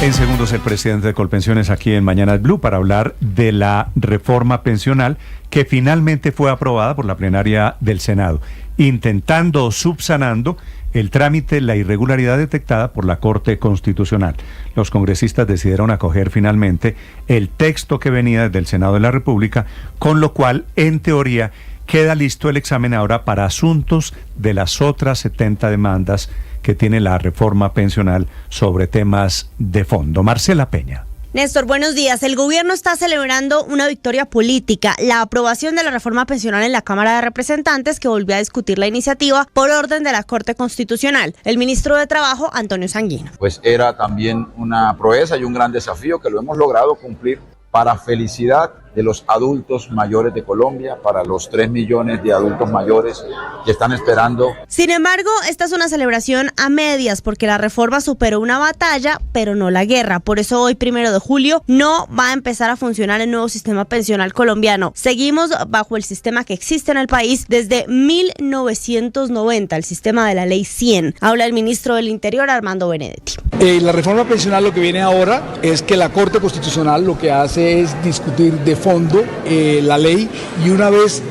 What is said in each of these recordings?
En segundos, el presidente de Colpensiones aquí en Mañanas Blue para hablar de la reforma pensional que finalmente fue aprobada por la plenaria del Senado, intentando o subsanando el trámite, la irregularidad detectada por la Corte Constitucional. Los congresistas decidieron acoger finalmente el texto que venía desde el Senado de la República, con lo cual, en teoría, queda listo el examen ahora para asuntos de las otras 70 demandas que tiene la reforma pensional sobre temas de fondo. Marcela Peña. Néstor, buenos días. El gobierno está celebrando una victoria política, la aprobación de la reforma pensional en la Cámara de Representantes, que volvió a discutir la iniciativa por orden de la Corte Constitucional. El ministro de Trabajo, Antonio Sanguino. Pues era también una proeza y un gran desafío que lo hemos logrado cumplir para felicidad de los adultos mayores de Colombia, para los 3 millones de adultos mayores que están esperando. Sin embargo, esta es una celebración a medias porque la reforma superó una batalla, pero no la guerra. Por eso hoy, 1 de julio, no va a empezar a funcionar el nuevo sistema pensional colombiano. Seguimos bajo el sistema que existe en el país desde 1990, el sistema de la Ley 100. Habla el ministro del Interior, Armando Benedetti. La reforma pensional, lo que viene ahora es que la Corte Constitucional lo que hace es discutir de fondo la ley, y una vez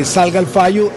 salga el fallo,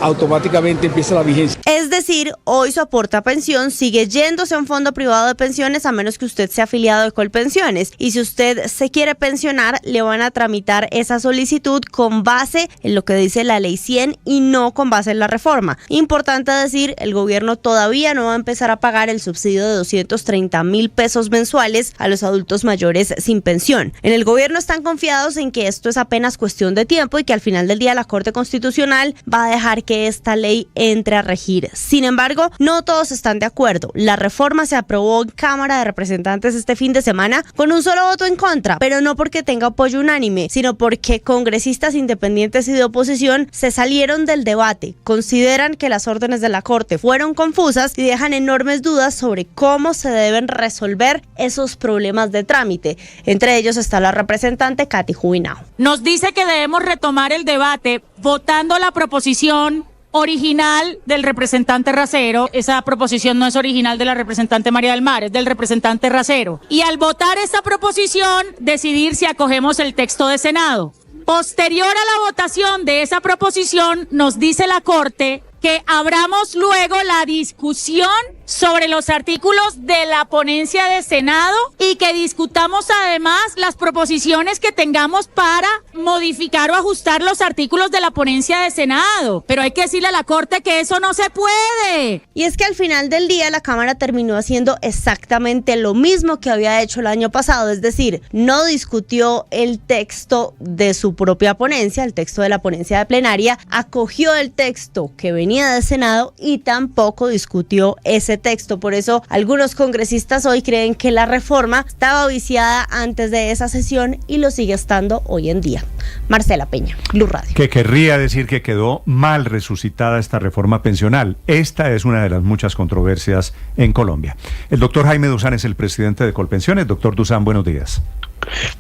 automáticamente empieza la vigencia. Es decir, hoy su aporte a pensión sigue yéndose a un fondo privado de pensiones, a menos que usted sea afiliado de Colpensiones. Y si usted se quiere pensionar, le van a tramitar esa solicitud con base en lo que dice la Ley 100 y no con base en la reforma. Importante decir, el gobierno todavía no va a empezar a pagar el subsidio de 230.000 pesos mensuales a los adultos mayores sin pensión. En el gobierno están confiados en que esto es apenas cuestión de tiempo y que al final del día la Corte Constitucional va a dejar que esta ley entre a regir. Sin embargo, no todos están de acuerdo. La reforma se aprobó en Cámara de Representantes este fin de semana con un solo voto en contra, pero no porque tenga apoyo unánime, sino porque congresistas independientes y de oposición se salieron del debate. Consideran que las órdenes de la Corte fueron confusas y dejan enormes dudas sobre cómo se deben resolver esos problemas de trámite. Entre ellos está la representante Katy Jubinao. Nos dice que debemos retomar el debate votando la proposición original del representante Racero. Esa proposición no es original de la representante María del Mar, es del representante Racero. Y al votar esta proposición, decidir si acogemos el texto de Senado. Posterior a la votación de esa proposición, nos dice la Corte que abramos luego la discusión sobre los artículos de la ponencia de Senado y que discutamos además las proposiciones que tengamos para modificar o ajustar los artículos de la ponencia de Senado. Pero hay que decirle a la Corte que eso no se puede. Y es que al final del día la Cámara terminó haciendo exactamente lo mismo que había hecho el año pasado, es decir, no discutió el texto de su propia ponencia, el texto de la ponencia de plenaria, acogió el texto que venía del Senado y tampoco discutió ese texto. Por eso algunos congresistas hoy creen que la reforma estaba viciada antes de esa sesión y lo sigue estando hoy en día. Marcela Peña, Blue Radio. Que querría decir que quedó mal resucitada esta reforma pensional. Esta es una de las muchas controversias en Colombia. El doctor Jaime Duzán es el presidente de Colpensiones. Doctor Duzán, buenos días.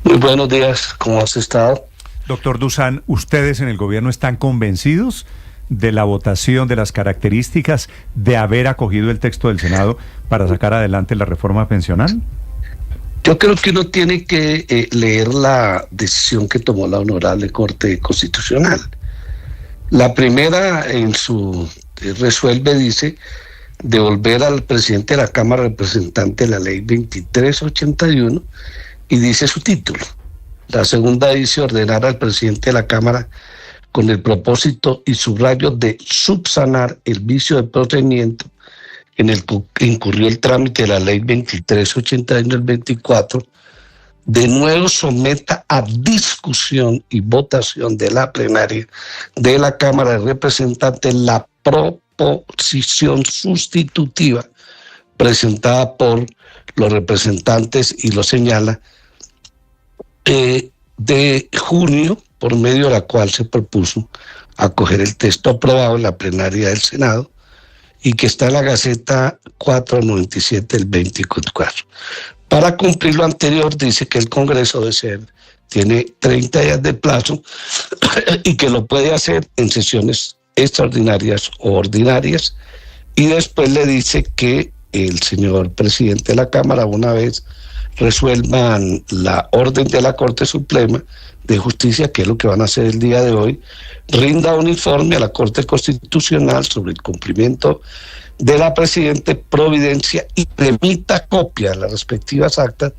Muy buenos días, ¿cómo has estado? Doctor Duzán, ¿ustedes en el gobierno están convencidos de la votación, de las características de haber acogido el texto del Senado para sacar adelante la reforma pensional? Yo creo que uno tiene que leer la decisión que tomó la Honorable Corte Constitucional. La primera, en su resuelve, dice devolver al presidente de la Cámara de Representantes la Ley 2381 y dice su título. La segunda dice ordenar al presidente de la Cámara con el propósito y subrayo de subsanar el vicio de procedimiento en el que incurrió el trámite de la Ley 2381 del 24, de nuevo someta a discusión y votación de la plenaria de la Cámara de Representantes la proposición sustitutiva presentada por los representantes, y lo señala, de junio, por medio de la cual se propuso acoger el texto aprobado en la plenaria del Senado y que está en la Gaceta 497 del 24. Para cumplir lo anterior, dice que el Congreso tiene 30 días de plazo y que lo puede hacer en sesiones extraordinarias o ordinarias, y después le dice que el señor presidente de la Cámara, una vez resuelvan la orden de la Corte Suprema de Justicia, que es lo que van a hacer el día de hoy, rinda un informe a la Corte Constitucional sobre el cumplimiento de la presente providencia y remita copia de las respectivas actas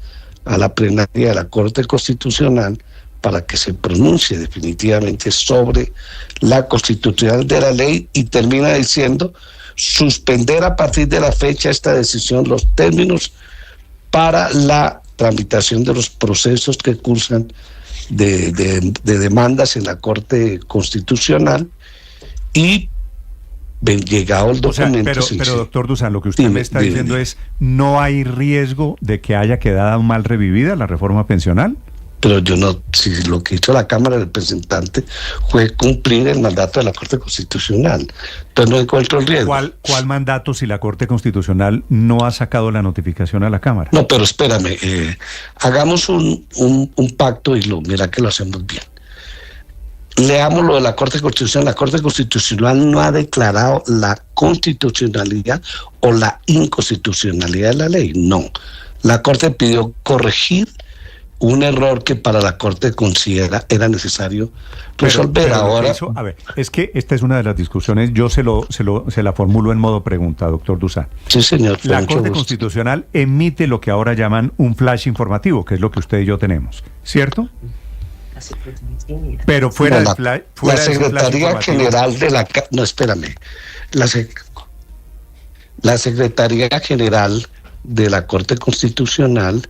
a la plenaria de la Corte Constitucional para que se pronuncie definitivamente sobre la constitucionalidad de la ley, y termina diciendo suspender a partir de la fecha esta decisión los términos para la tramitación de los procesos que cursan de demandas en la Corte Constitucional, y llegado el documento... Pero doctor Dusan, lo que usted me está diciendo es, ¿no hay riesgo de que haya quedado mal revivida la reforma pensional? Pero yo no, si lo que hizo la Cámara de Representantes fue cumplir el mandato de la Corte Constitucional, entonces no encuentro el riesgo. ¿Cuál mandato si la Corte Constitucional no ha sacado la notificación a la Cámara? No, pero espérame, hagamos un pacto y mira que lo hacemos bien. Leamos lo de la Corte Constitucional. La Corte Constitucional no ha declarado la constitucionalidad o la inconstitucionalidad de la ley, no. La Corte pidió corregir un error que para la Corte considera era necesario resolver. Pero ahora. A ver, es que esta es una de las discusiones, yo se la formulo en modo pregunta, doctor Dusan. Sí, señor. La Corte Constitucional emite lo que ahora llaman un flash informativo, que es lo que usted y yo tenemos, ¿cierto? Pero fuera del flash. La Secretaría General de la... No, espérame. La Secretaría General de la Corte Constitucional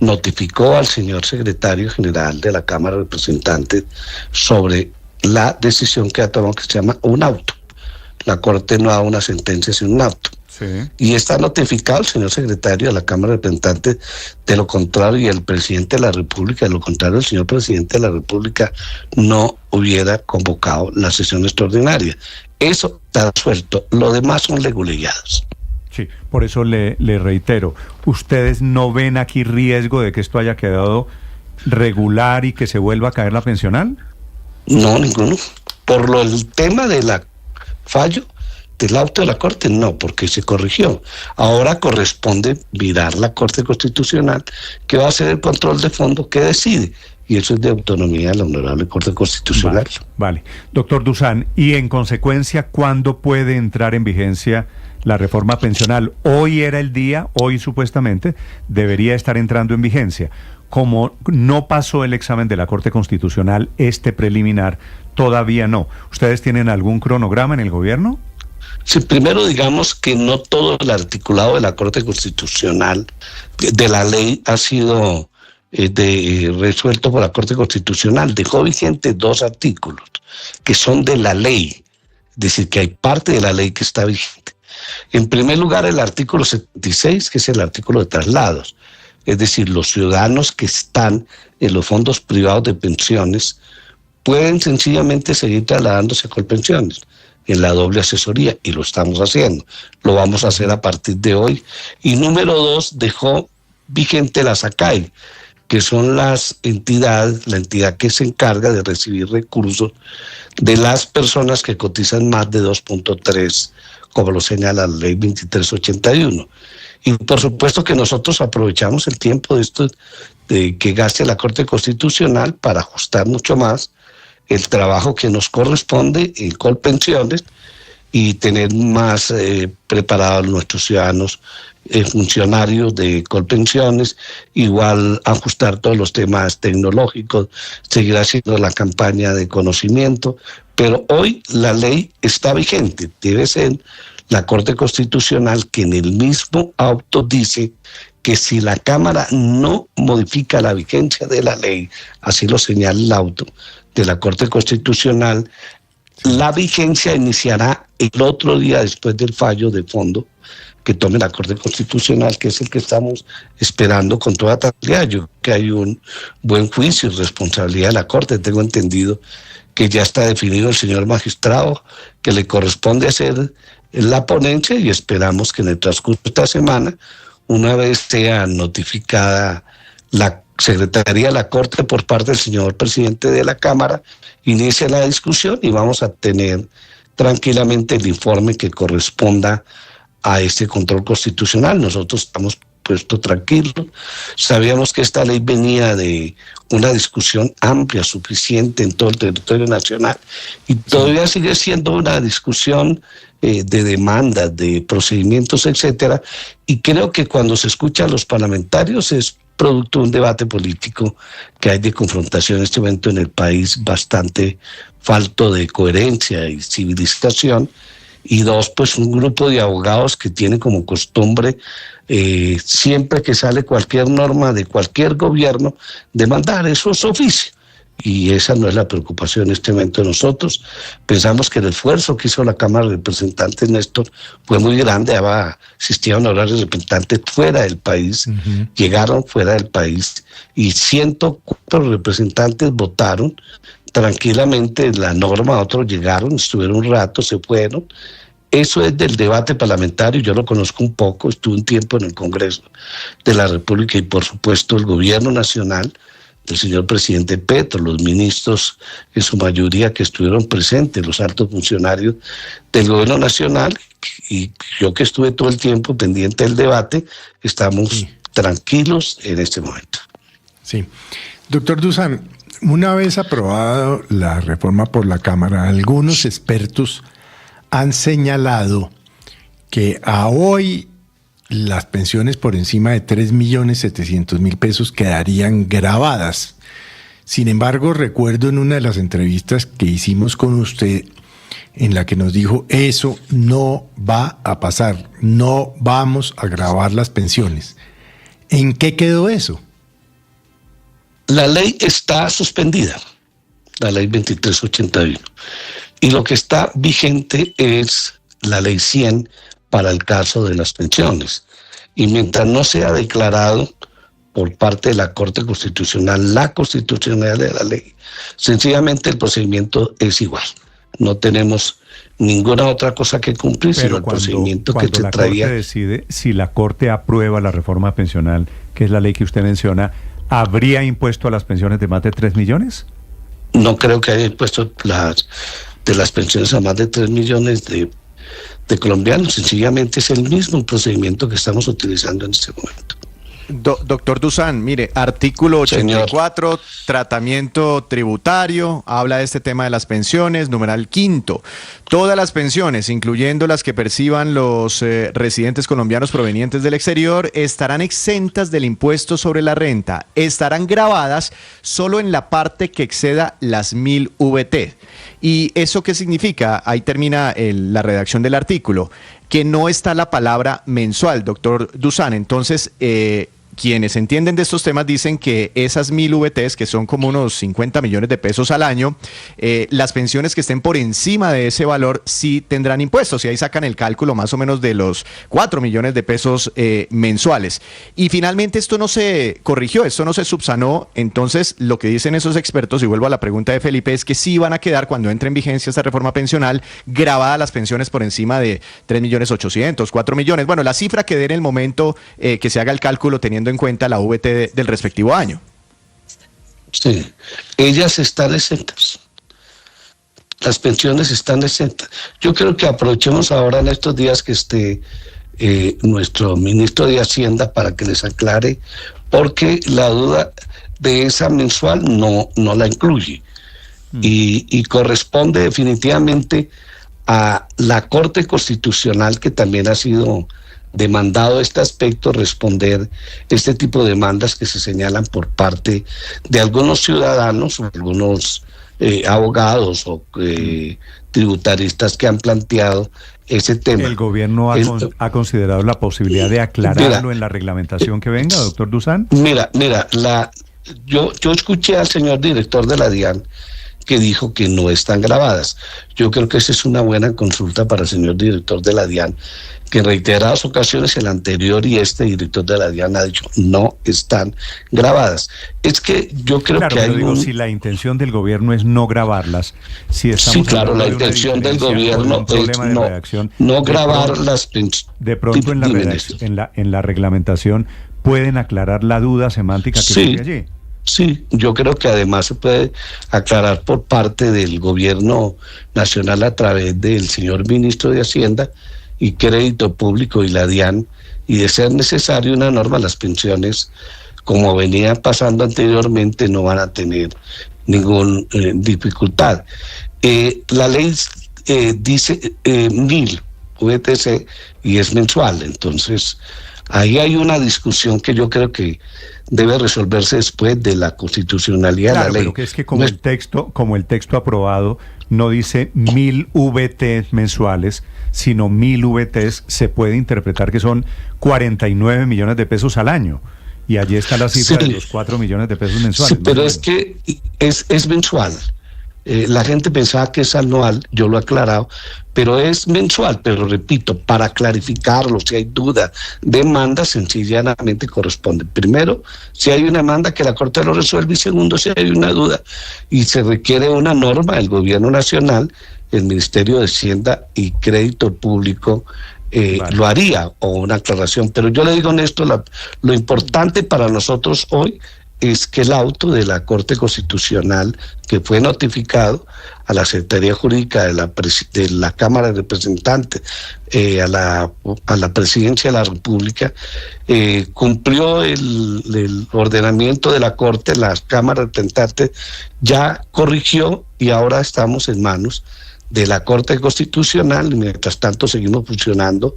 notificó al señor secretario general de la Cámara de Representantes sobre la decisión que ha tomado, que se llama un auto. La Corte no da una sentencia sin un auto. Sí. Y está notificado el señor secretario de la Cámara de Representantes, de lo contrario, y el presidente de la República, de lo contrario, el señor presidente de la República no hubiera convocado la sesión extraordinaria. Eso está suelto. Lo demás son leguleyadas. Sí, por eso le reitero, ¿ustedes no ven aquí riesgo de que esto haya quedado regular y que se vuelva a caer la pensional? No, ninguno. Por el tema de la fallo del auto de la Corte, no, porque se corrigió. Ahora corresponde mirar la Corte Constitucional, que va a hacer el control de fondo que decide, y eso es de autonomía de la Honorable Corte Constitucional. Vale. Doctor Dusan, y en consecuencia, ¿cuándo puede entrar en vigencia la reforma pensional? Hoy era el día, hoy supuestamente debería estar entrando en vigencia. Como no pasó el examen de la Corte Constitucional, este preliminar, todavía no. ¿Ustedes tienen algún cronograma en el gobierno? Sí, primero digamos que no todo el articulado de la Corte Constitucional, de la ley, ha sido resuelto por la Corte Constitucional. Dejó vigente 2 artículos que son de la ley, es decir, que hay parte de la ley que está vigente. En primer lugar, el artículo 76, que es el artículo de traslados, es decir, los ciudadanos que están en los fondos privados de pensiones pueden sencillamente seguir trasladándose a Colpensiones en la doble asesoría, y lo estamos haciendo. Lo vamos a hacer a partir de hoy. Y número 2, dejó vigente la SACAI, que son las entidades, la entidad que se encarga de recibir recursos de las personas que cotizan más de 2.3, como lo señala la ley 2381. Y por supuesto que nosotros aprovechamos el tiempo de esto, de que gaste la Corte Constitucional, para ajustar mucho más el trabajo que nos corresponde en Colpensiones y tener más preparados nuestros ciudadanos funcionarios de Colpensiones, igual ajustar todos los temas tecnológicos, seguir haciendo la campaña de conocimiento, pero hoy la ley está vigente. Debe ser la Corte Constitucional, que en el mismo auto dice que si la Cámara no modifica la vigencia de la ley, así lo señala el auto de la Corte Constitucional, la vigencia iniciará el otro día después del fallo de fondo que tome la Corte Constitucional, que es el que estamos esperando con toda tranquilidad. Yo creo que hay un buen juicio y responsabilidad de la Corte. Tengo entendido que ya está definido el señor magistrado que le corresponde hacer la ponencia, y esperamos que en el transcurso de esta semana, una vez sea notificada la Secretaría de la Corte por parte del señor presidente de la Cámara, inicie la discusión y vamos a tener tranquilamente el informe que corresponda a este control constitucional. Nosotros estamos puestos tranquilos. Sabíamos que esta ley venía de una discusión amplia, suficiente en todo el territorio nacional, y todavía sigue siendo una discusión de demandas, de procedimientos, etcétera, y creo que cuando se escucha a los parlamentarios es producto de un debate político que hay de confrontación en este momento en el país bastante falto de coherencia y civilización, y dos, pues un grupo de abogados que tiene como costumbre siempre que sale cualquier norma de cualquier gobierno, demandar. Eso es oficio. Y esa no es la preocupación en este momento de nosotros. Pensamos que el esfuerzo que hizo la Cámara de Representantes, Néstor, fue muy grande. Existían honorarios representantes fuera del país, llegaron fuera del país, y 104 representantes votaron tranquilamente la norma. Otros llegaron, estuvieron un rato, se fueron. Eso es del debate parlamentario, yo lo conozco un poco, estuve un tiempo en el Congreso de la República, y por supuesto el gobierno nacional del señor presidente Petro, los ministros en su mayoría que estuvieron presentes, los altos funcionarios del gobierno nacional, y yo que estuve todo el tiempo pendiente del debate, estamos tranquilos en este momento. Sí. Doctor Dusan, una vez aprobada la reforma por la Cámara, algunos expertos han señalado que a hoy las pensiones por encima de 3.700.000 pesos quedarían grabadas. Sin embargo, recuerdo en una de las entrevistas que hicimos con usted en la que nos dijo, eso no va a pasar, no vamos a grabar las pensiones. ¿En qué quedó eso? La ley está suspendida, la ley 2381. Y lo que está vigente es la ley 100 para el caso de las pensiones. Y mientras no sea declarado por parte de la Corte Constitucional la constitucionalidad de la ley, sencillamente el procedimiento es igual. No tenemos ninguna otra cosa que cumplir, sino el procedimiento que se traía. Cuando la Corte decide, si la Corte aprueba la reforma pensional, que es la ley que usted menciona, ¿habría impuesto a las pensiones de más de 3 millones? No creo que haya impuesto de las pensiones a más de 3 millones de colombianos. Sencillamente es el mismo procedimiento que estamos utilizando en este momento. Doctor Dusan, mire, artículo 84, señor. Tratamiento tributario, habla de este tema de las pensiones, numeral 5. Todas las pensiones, incluyendo las que perciban los residentes colombianos provenientes del exterior, estarán exentas del impuesto sobre la renta. Estarán grabadas solo en la parte que exceda las 1.000 VT. ¿Y eso qué significa? Ahí termina la redacción del artículo, que no está la palabra mensual, doctor Dusan. Entonces, quienes entienden de estos temas dicen que esas 1.000 VTs, que son como unos 50 millones de pesos al año, las pensiones que estén por encima de ese valor sí tendrán impuestos, y ahí sacan el cálculo más o menos de los 4 millones de pesos mensuales. Y finalmente esto no se corrigió, esto no se subsanó. Entonces lo que dicen esos expertos, y vuelvo a la pregunta de Felipe, es que sí van a quedar, cuando entre en vigencia esta reforma pensional, grabadas las pensiones por encima de 3.800.000, 4 millones. Bueno, la cifra que dé en el momento que se haga el cálculo teniendo en cuenta la VT del respectivo año. Sí, ellas están exentas. Las pensiones están exentas. Yo creo que aprovechemos ahora en estos días que esté nuestro ministro de Hacienda para que les aclare, porque la duda de esa mensual no la incluye. Y corresponde definitivamente a la Corte Constitucional, que también ha sido demandado este aspecto, responder este tipo de demandas que se señalan por parte de algunos ciudadanos o algunos abogados o tributaristas que han planteado ese tema. ¿El gobierno ha considerado la posibilidad de aclararlo en la reglamentación que venga, doctor Dusan? Mira, yo escuché al señor director de la DIAN que dijo que no están grabadas. Yo creo que esa es una buena consulta para el señor director de la DIAN, que en reiteradas ocasiones el anterior y este director de la DIAN ha dicho no están grabadas. Es que yo creo que hay si la intención del gobierno es no grabarlas, si estamos sí, claro, la intención del gobierno es no grabar las pensiones. De pronto en la reglamentación pueden aclarar la duda semántica que sigue allí. Sí, yo creo que además se puede aclarar por parte del gobierno nacional a través del señor ministro de Hacienda y Crédito Público y la DIAN, y de ser necesario una norma, las pensiones, como venía pasando anteriormente, no van a tener ninguna dificultad. La ley dice 1000 VTC y es mensual, entonces ahí hay una discusión que yo creo que debe resolverse después de la constitucionalidad de la ley. Pero que es que como el texto aprobado no dice 1000 VT mensuales, sino 1000 VTs, se puede interpretar que son 49 millones de pesos al año. Y allí está la cifra de los 4 millones de pesos mensuales. Sí, pero es que es mensual. La gente pensaba que es anual, yo lo he aclarado, pero es mensual. Pero repito, para clarificarlo, si hay duda, demanda, sencillamente corresponde. Primero, si hay una demanda, que la Corte lo resuelve, y segundo, si hay una duda y se requiere una norma del Gobierno Nacional, el Ministerio de Hacienda y Crédito Público lo haría, o una aclaración. Pero yo le digo, Néstor, lo importante para nosotros hoy es que el auto de la Corte Constitucional, que fue notificado a la Secretaría Jurídica de la Cámara de Representantes, a la Presidencia de la República, cumplió el ordenamiento de la Corte. La Cámara de Representantes ya corrigió y ahora estamos en manos de la Corte Constitucional, y mientras tanto seguimos funcionando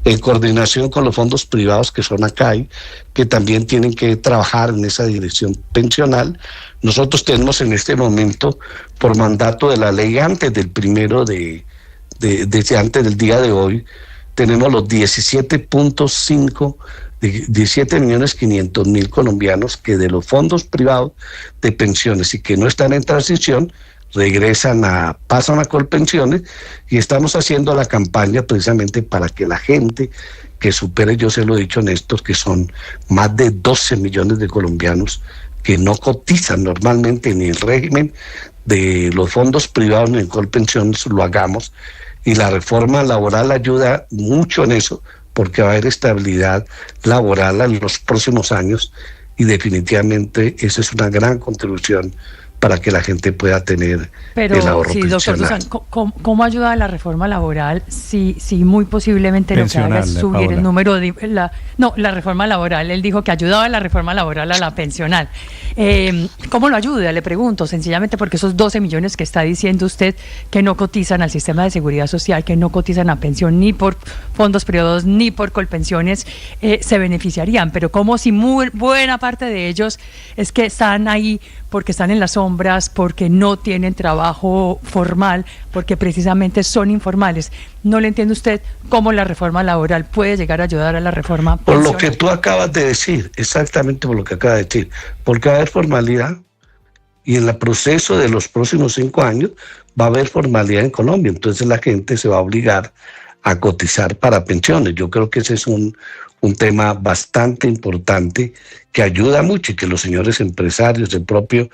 en coordinación con los fondos privados, que son ACAI, que también tienen que trabajar en esa dirección pensional. Nosotros tenemos en este momento, por mandato de la ley, antes del antes del día de hoy, tenemos los 17.500.000 colombianos que de los fondos privados de pensiones y que no están en transición, pasan a Colpensiones, y estamos haciendo la campaña precisamente para que la gente que supere, yo se lo he dicho, Néstor, que son más de 12 millones de colombianos que no cotizan normalmente en el régimen de los fondos privados ni en Colpensiones, lo hagamos, y la reforma laboral ayuda mucho en eso, porque va a haber estabilidad laboral en los próximos años, y definitivamente esa es una gran contribución para que la gente pueda tener el ahorro pensional. Doctor Dusan, ¿cómo ayuda la reforma laboral si muy posiblemente lo que haga es subir el número de... la reforma laboral, él dijo que ayudaba la reforma laboral a la pensional. ¿Cómo lo ayuda? Le pregunto, sencillamente porque esos 12 millones que está diciendo usted que no cotizan al sistema de seguridad social, que no cotizan a pensión ni por fondos privados ni por colpensiones, se beneficiarían, pero como si muy buena parte de ellos es que están ahí porque están en las sombras, porque no tienen trabajo formal, porque precisamente son informales. ¿No le entiende usted cómo la reforma laboral puede llegar a ayudar a la reforma pensional? Por lo que tú acabas de decir, exactamente por lo que acabas de decir, porque va a haber formalidad, y en el proceso de los próximos 5 años va a haber formalidad en Colombia, entonces la gente se va a obligar a cotizar para pensiones. Yo creo que ese es un tema bastante importante que ayuda mucho, y que los señores empresarios, el propio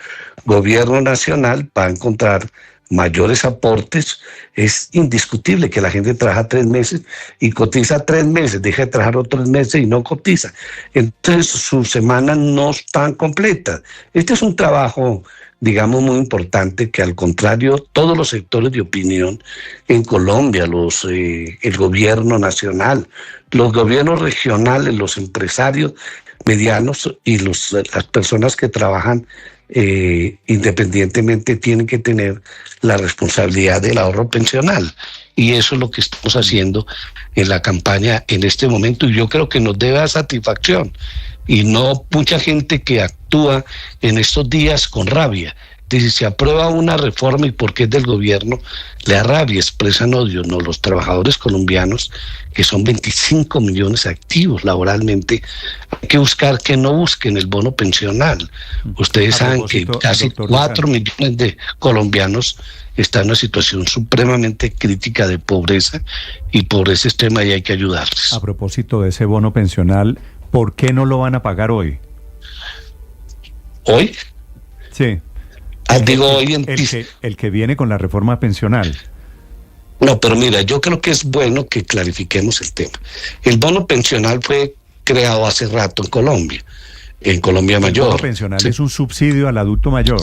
gobierno nacional va a encontrar mayores aportes. Es indiscutible que la gente trabaja 3 meses y cotiza 3 meses, deja de trabajar otros 3 meses y no cotiza. Entonces sus semanas no están completas. Este es un trabajo, digamos, muy importante, que al contrario, todos los sectores de opinión en Colombia, el gobierno nacional, los gobiernos regionales, los empresarios medianos y las personas que trabajan independientemente, tienen que tener la responsabilidad del ahorro pensional. Y eso es lo que estamos haciendo en la campaña en este momento, y yo creo que nos debe dar satisfacción, y no mucha gente que actúa en estos días con rabia. Dice, se aprueba una reforma y porque es del gobierno, le da rabia, expresan odio. No, los trabajadores colombianos, que son 25 millones activos laboralmente, hay que buscar que no busquen el bono pensional. Ustedes saben que casi 4 millones de colombianos están en una situación supremamente crítica de pobreza, y por ese tema ya hay que ayudarles. A propósito de ese bono pensional, ¿por qué no lo van a pagar hoy? ¿Hoy? Sí. Digo, hoy el que viene con la reforma pensional. No, pero mira, yo creo que es bueno que clarifiquemos el tema. El bono pensional fue creado hace rato en Colombia mayor. El bono pensional, ¿sí?, es un subsidio al adulto mayor.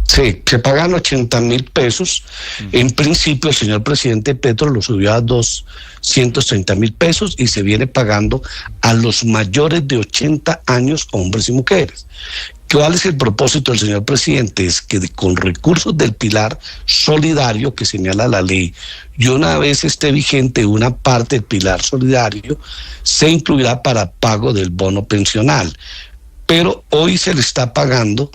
Sí, se pagan 80.000 pesos. En principio, el señor presidente Petro lo subió a 230.000 pesos y se viene pagando a los mayores de 80 años, hombres y mujeres. ¿Cuál es el propósito del señor presidente? Es que con recursos del pilar solidario que señala la ley, y una vez esté vigente una parte del pilar solidario, se incluirá para pago del bono pensional. Pero hoy se le está pagando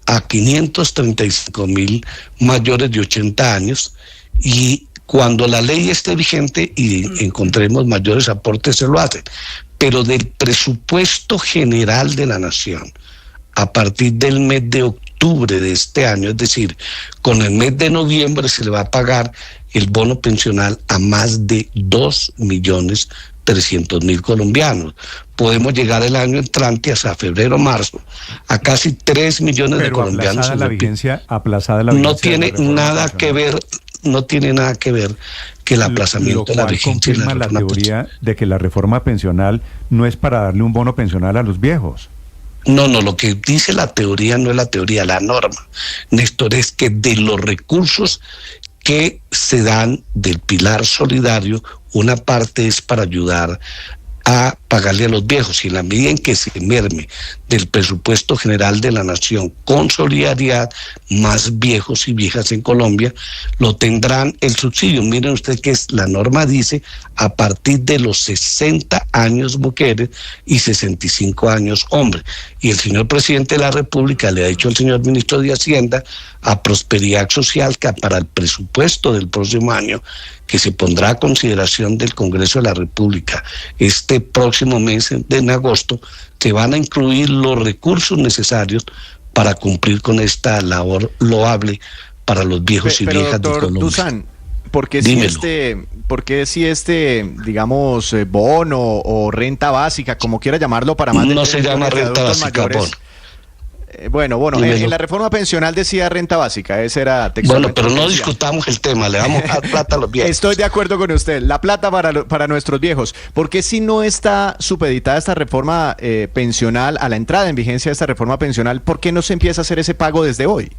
a 535.000 mayores de 80 años, y cuando la ley esté vigente y encontremos mayores aportes, se lo hacen. Pero del presupuesto general de la nación, a partir del mes de octubre de este año, es decir, con el mes de noviembre se le va a pagar el bono pensional a más de 2.300.000 colombianos. Podemos llegar el año entrante, hasta febrero o marzo, a casi 3 millones de colombianos. Aplazada la vigencia. No tiene nada que ver. No tiene nada que ver que el aplazamiento de la vigencia. Confirma la teoría de que la reforma pensional no es para darle un bono pensional a los viejos. No, lo que dice la teoría no es la teoría, la norma, Néstor, es que de los recursos que se dan del pilar solidario, una parte es para ayudar a pagarle a los viejos, y en la medida en que se merme del presupuesto general de la nación con solidaridad, más viejos y viejas en Colombia lo tendrán el subsidio. Miren usted que la norma dice a partir de los 60 años mujeres y 65 años hombres, y el señor presidente de la República le ha dicho al señor ministro de Hacienda, a Prosperidad Social, que para el presupuesto del próximo año, que se pondrá a consideración del Congreso de la República este próximo mes en agosto, se van a incluir los recursos necesarios para cumplir con esta labor loable para los viejos y viejas de Colombia. Dusan, ¿por qué si digamos, bono o renta básica, como quiera llamarlo, para más de no se llama renta básica, bono? Bueno, en la reforma pensional decía renta básica, ese era textualmente. Bueno, pero no discutamos el tema, le vamos a dar plata a los viejos. Estoy de acuerdo con usted, la plata para nuestros viejos. ¿Por qué si no está supeditada esta reforma pensional, a la entrada en vigencia de esta reforma pensional, por qué no se empieza a hacer ese pago desde hoy?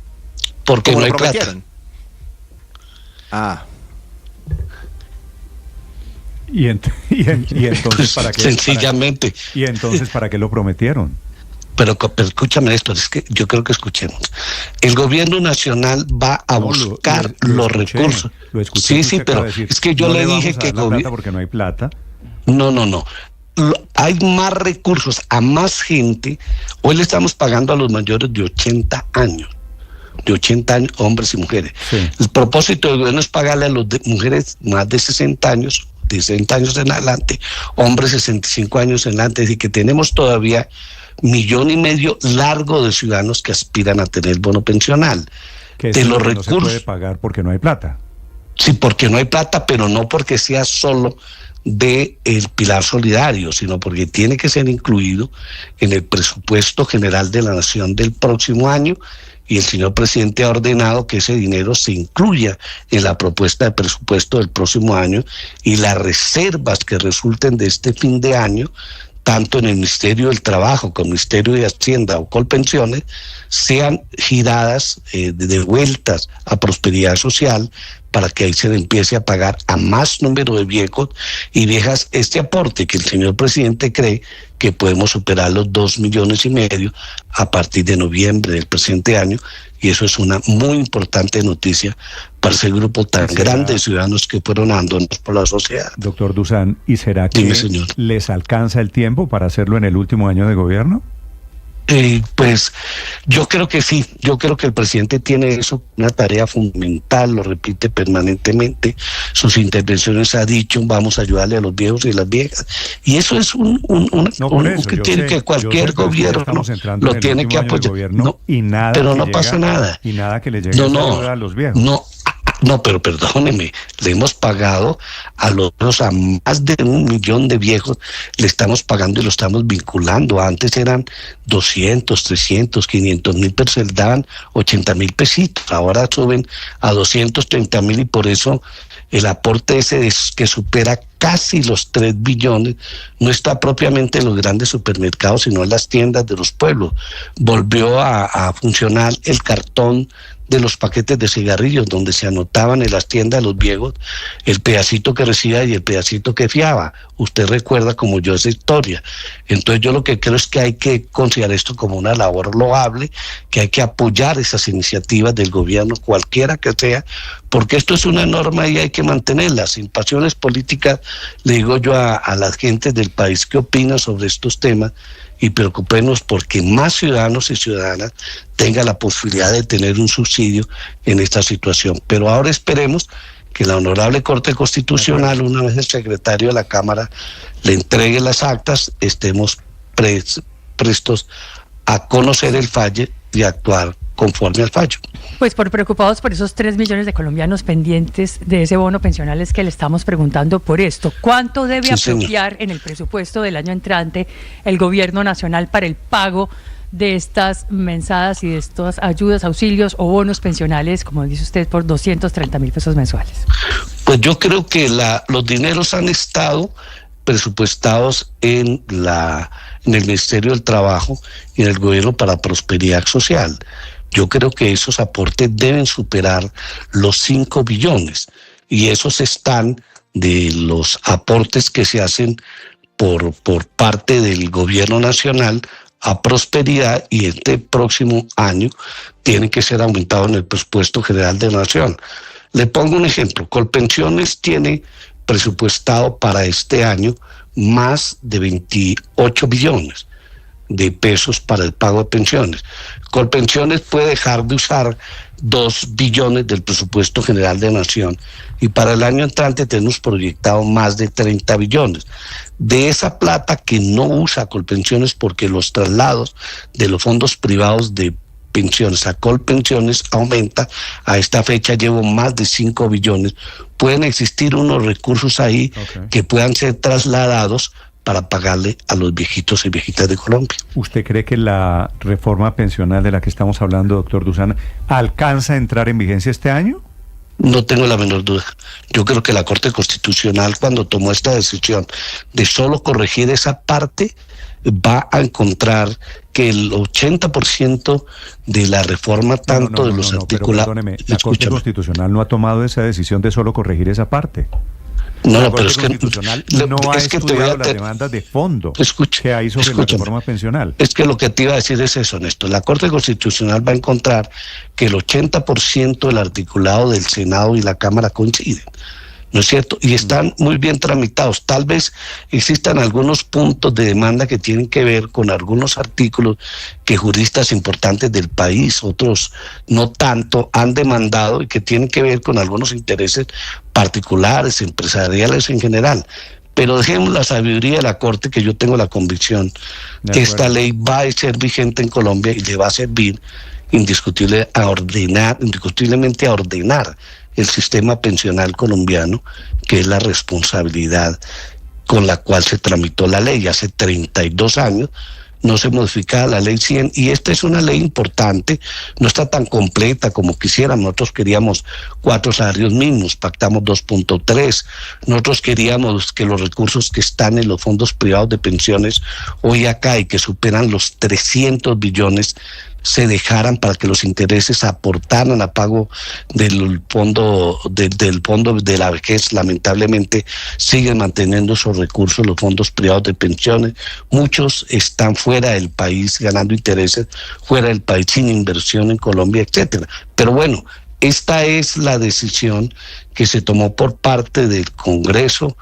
Porque no hay plata. Y entonces, ¿para qué? Sencillamente. ¿Y entonces para qué lo prometieron? Pero escúchame esto, es que yo creo que escuchemos. El gobierno nacional va a buscar los recursos. Lo escuché. Sí, pero es que yo le dije que plata porque no hay plata. No. Hay más recursos a más gente. Hoy le estamos pagando a los mayores de 80 años. De 80 años, hombres y mujeres. Sí. El propósito del gobierno es pagarle a las mujeres más de 60 años, de 60 años en adelante, hombres 65 años en adelante. Es decir, que tenemos todavía 1,5 millones largo de ciudadanos que aspiran a tener bono pensional. Que de los recursos no se puede pagar porque no hay plata. Sí, porque no hay plata, pero no porque sea solo del pilar solidario, sino porque tiene que ser incluido en el presupuesto general de la nación del próximo año, y el señor presidente ha ordenado que ese dinero se incluya en la propuesta de presupuesto del próximo año, y las reservas que resulten de este fin de año, tanto en el Ministerio del Trabajo como el Ministerio de Hacienda o Colpensiones, sean giradas, devueltas a Prosperidad Social, para que ahí se le empiece a pagar a más número de viejos y viejas este aporte, que el señor presidente cree que podemos superar los 2,5 millones a partir de noviembre del presente año, y eso es una muy importante noticia para ese grupo tan grande de ciudadanos que fueron abandonados por la sociedad. Doctor Dusan, ¿y será que les alcanza el tiempo para hacerlo en el último año de gobierno? Pues yo creo que sí, yo creo que el presidente tiene eso, una tarea fundamental, lo repite permanentemente, sus intervenciones ha dicho, vamos a ayudarle a los viejos y las viejas, y eso es que tiene que cualquier gobierno lo tiene que apoyar, pero no pasa nada. Y nada que le llegue a los viejos. No, pero perdóneme, le hemos pagado a más de 1 millón de viejos, le estamos pagando y lo estamos vinculando. Antes eran 200, 300, 500,000 pesos, les daban 80,000 pesitos, ahora suben a 230,000, y por eso el aporte ese que supera casi los 3 billones no está propiamente en los grandes supermercados, sino en las tiendas de los pueblos. Volvió a funcionar el cartón de los paquetes de cigarrillos, donde se anotaban en las tiendas de los viejos el pedacito que recibía y el pedacito que fiaba. Usted recuerda como yo esa historia. Entonces yo lo que creo es que hay que considerar esto como una labor loable, que hay que apoyar esas iniciativas del gobierno, cualquiera que sea, porque esto es una norma y hay que mantenerla. Sin pasiones políticas, le digo yo a las gentes del país que opinan sobre estos temas, y preocupémonos porque más ciudadanos y ciudadanas tengan la posibilidad de tener un subsidio en esta situación. Pero ahora esperemos que la Honorable Corte Constitucional, una vez el secretario de la Cámara le entregue las actas, estemos prestos a conocer el fallo y actuar conforme al fallo. Pues por preocupados por esos 3 millones de colombianos pendientes de ese bono pensional es que le estamos preguntando por esto. ¿Cuánto debe apropiar en el presupuesto del año entrante el gobierno nacional para el pago de estas mensadas y de estas ayudas, auxilios o bonos pensionales, como dice usted, por 230.000 pesos mensuales? Pues yo creo que los dineros han estado presupuestados en el Ministerio del Trabajo y en el Gobierno para Prosperidad Social. Yo creo que esos aportes deben superar los 5 billones y esos están de los aportes que se hacen por parte del gobierno nacional a prosperidad, y este próximo año tiene que ser aumentado en el presupuesto general de la Nación. Le pongo un ejemplo. Colpensiones tiene presupuestado para este año más de 28 billones de pesos para el pago de pensiones. Colpensiones puede dejar de usar 2 billones del presupuesto general de la Nación y para el año entrante tenemos proyectado más de 30 billones. De esa plata que no usa Colpensiones, porque los traslados de los fondos privados de pensiones a Colpensiones aumenta, a esta fecha llevo más de 5 billones, pueden existir unos recursos ahí que puedan ser trasladados para pagarle a los viejitos y viejitas de Colombia. ¿Usted cree que la reforma pensional de la que estamos hablando, doctor Dusan, alcanza a entrar en vigencia este año? No tengo la menor duda. Yo creo que la Corte Constitucional, cuando tomó esta decisión de solo corregir esa parte, va a encontrar que el 80% de la reforma, tanto de los articulados... Perdóneme, la Corte Constitucional no ha tomado esa decisión de solo corregir esa parte. No, pero es que no ha estudiado las demandas de fondo que hay sobre la reforma pensional. Es que lo que te iba a decir es eso, Néstor. La Corte Constitucional va a encontrar que el 80% del articulado del Senado y la Cámara coinciden, ¿no es cierto? Y están muy bien tramitados. Tal vez existan algunos puntos de demanda que tienen que ver con algunos artículos que juristas importantes del país, otros no tanto, han demandado y que tienen que ver con algunos intereses particulares, empresariales en general. Pero dejemos la sabiduría de la Corte, que yo tengo la convicción que esta ley va a ser vigente en Colombia y le va a servir indiscutiblemente a ordenar el sistema pensional colombiano, que es la responsabilidad con la cual se tramitó la ley. Hace 32 años no se modificaba la ley 100 y esta es una ley importante, no está tan completa como quisiéramos. Nosotros queríamos 4 salarios mínimos, pactamos 2.3, nosotros queríamos que los recursos que están en los fondos privados de pensiones hoy acá y que superan los 300 billones se dejaran para que los intereses aportaran a pago del fondo de la vejez. Lamentablemente siguen manteniendo esos recursos los fondos privados de pensiones. Muchos están fuera del país ganando intereses fuera del país sin inversión en Colombia, etcétera. Pero bueno, esta es la decisión que se tomó por parte del Congreso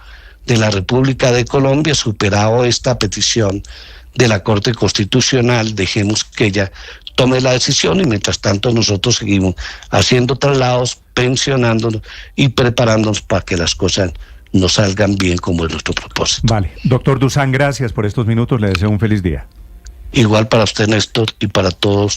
de la República de Colombia. Superado esta petición de la Corte Constitucional, dejemos que ella tome la decisión y mientras tanto nosotros seguimos haciendo traslados, pensionándonos y preparándonos para que las cosas nos salgan bien como es nuestro propósito. Vale. Doctor Dusan, gracias por estos minutos. Le deseo un feliz día. Igual para usted, Néstor, y para todos